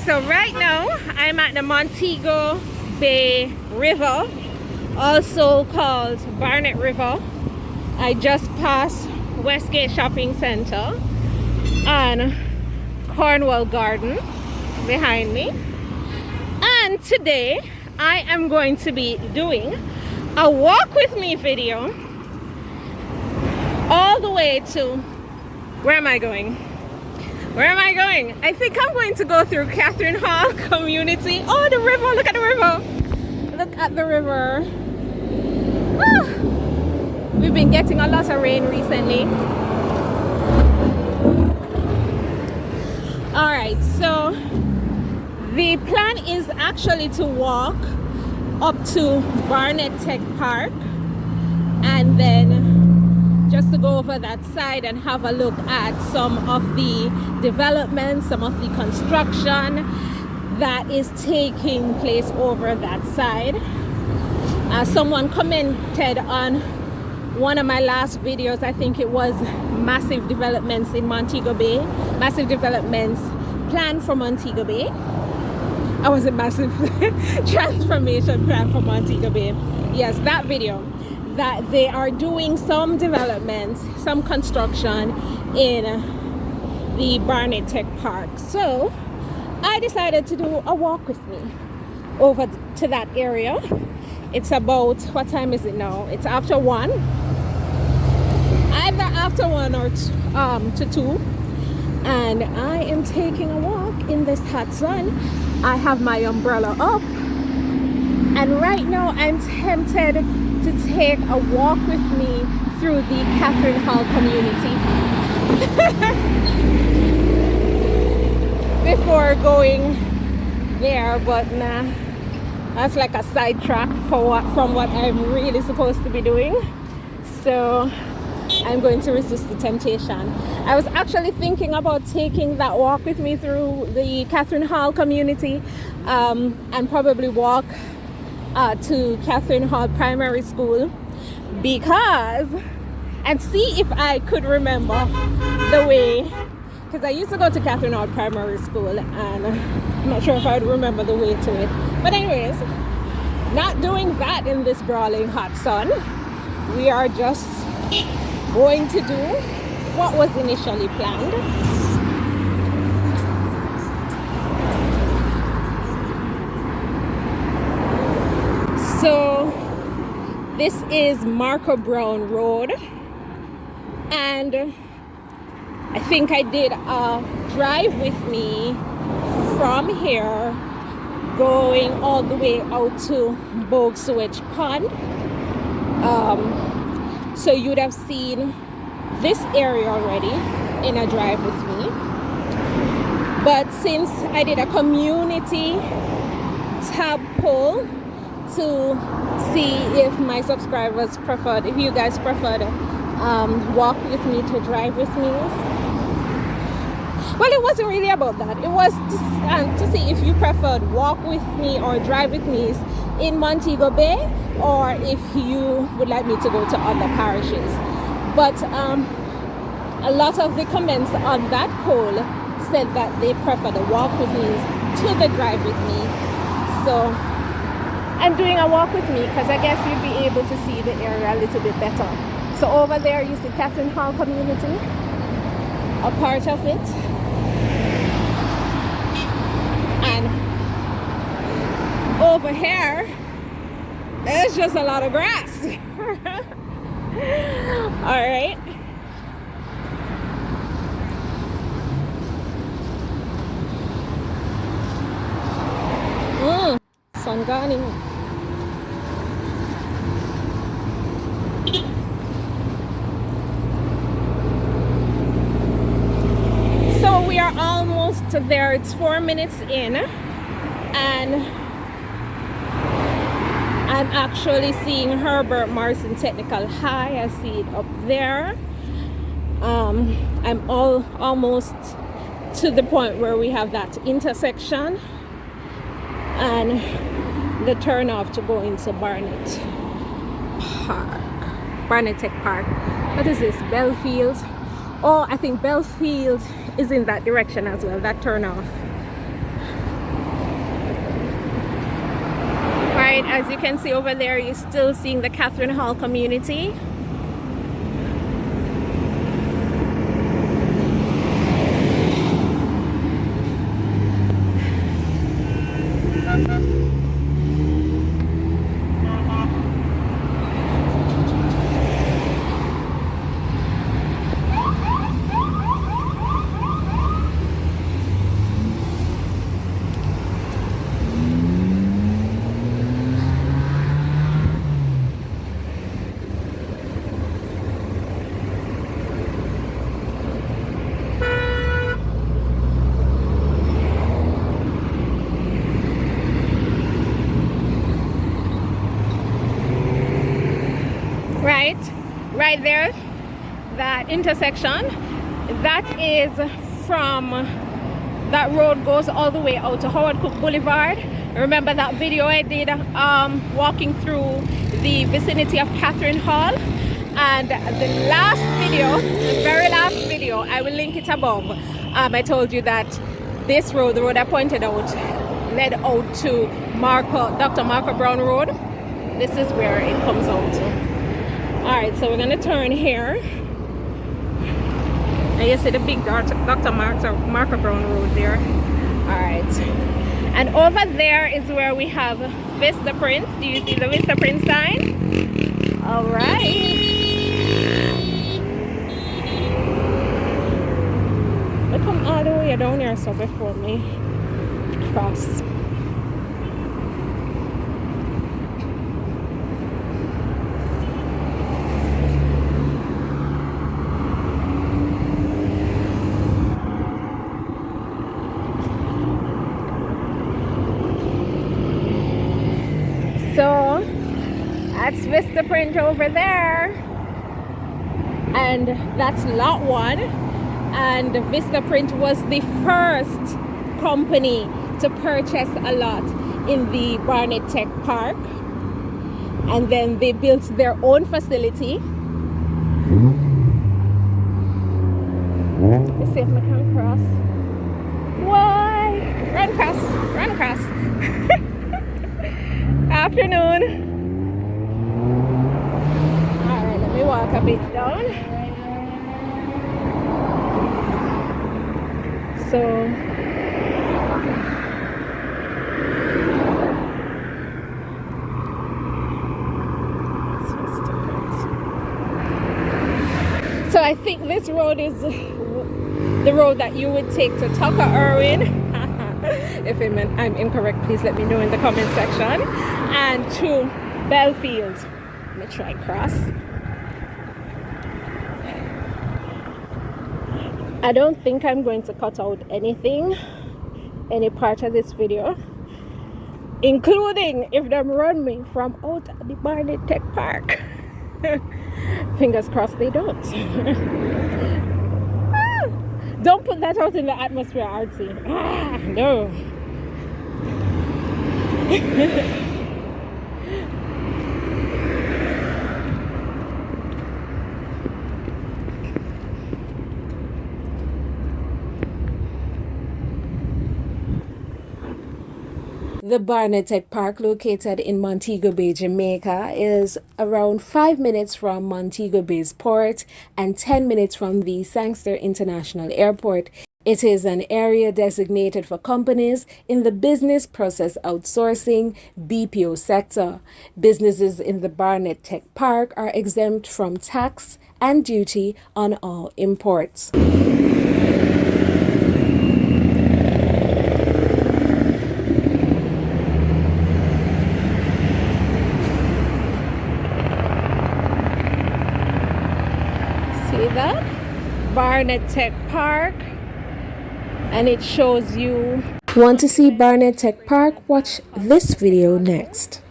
So right now I'm at the Montego Bay River, also called Barnett River. I just passed Westgate Shopping Center and Cornwall Garden behind me. And today I am going to be doing a walk with me video all the way to, where am I going? Where am I going? I think I'm going to go through Catherine Hall community. Oh, the river, look at the river. Look at the river. Ah, we've been getting a lot of rain recently. All right, so the plan is actually to walk up to Barnett Tech Park and then just to go over that side and have a look at some of the development, some of the construction that is taking place over that side. Someone commented on one of my last videos, I think it was massive developments in Montego Bay, massive developments planned for Montego Bay. I was a massive transformation plan for Montego Bay. Yes, that video. That they are doing some developments, some construction in the Barnett Tech Park. So I decided to do a walk with me over to that area. It's about, what time is it now? It's after 1. Either after 1 or to 2. And I am taking a walk in this hot sun. I have my umbrella up. And right now I'm tempted to take a walk with me through the Catherine Hall community before going there, but nah, that's like a sidetrack from what I'm really supposed to be doing. So I'm going to resist the temptation. I was actually thinking about taking that walk with me through the Catherine Hall community and probably walk to Catherine Hall Primary School and see if I could remember the way, because I used to go to Catherine Hall Primary School and I'm not sure if I would remember the way to it. But anyways, not doing that in this brawling hot sun. We are just going to do what was initially planned. So this is Marco Brown Road, and I think I did a drive with me from here going all the way out to Bogue Sewage Pond. So you'd have seen this area already in a drive with me, but since I did a community tab poll to see if my subscribers preferred, if you guys preferred walk with me to drive with me. Well, it wasn't really about that. It was to see if you preferred walk with me or drive with me in Montego Bay, or if you would like me to go to other parishes. But a lot of the comments on that poll said that they prefer the walk with me to the drive with me. So I'm doing a walk with me because I guess you'll be able to see the area a little bit better. So over there you see Catherine Hall community, a part of it. And over here, there's just a lot of grass. All right. Sun gone. So we are almost there. It's 4 minutes in, and I'm actually seeing Herbert Morrison Technical High. I see it up there. I'm almost to the point where we have that intersection and the turn off to go into Barnett Tech Park. What is this? Belfield? Oh, I think Belfield is in that direction as well, that turn off. Right, as you can see over there, you're still seeing the Catherine Hall community. Right there, that intersection, that is from, that road goes all the way out to Howard Cook Boulevard. Remember that video I did walking through the vicinity of Catherine Hall? And the last video, the very last video, I will link it above. I told you that this road, the road I pointed out, led out to Dr. Marco Brown Road. This is where it comes out to. Alright, so we're going to turn here. And you see the big Dr. Marco Brown Road there. Alright. And over there is where we have Vista Print. Do you see the Vista Print sign? Alright. They come all the way down here so before me cross. So that's Vista Print over there, and that's lot 1. And Vista Print was the first company to purchase a lot in the Barnett Tech Park, and then they built their own facility. Let's see if I can cross. Why? Run across, run across. Afternoon. Alright, let me walk a bit down. So I think this road is the road that you would take to Tucker Irwin. If I'm incorrect, please let me know in the comment section. And to Belfield. Let me try cross. I don't think I'm going to cut out anything, any part of this video, including if them run me from out at the Barnett Tech Park. Fingers crossed they don't. Don't put that out in the atmosphere, Artsy. No. The Barnett Tech Park, located in Montego Bay, Jamaica, is around 5 minutes from Montego Bay's port and 10 minutes from the Sangster International Airport. It is an area designated for companies in the business process outsourcing (BPO) sector. Businesses in the Barnett Tech Park are exempt from tax and duty on all imports. See that? Barnett Tech Park, and it shows you. Want to see Barnett Tech Park? Watch this video next.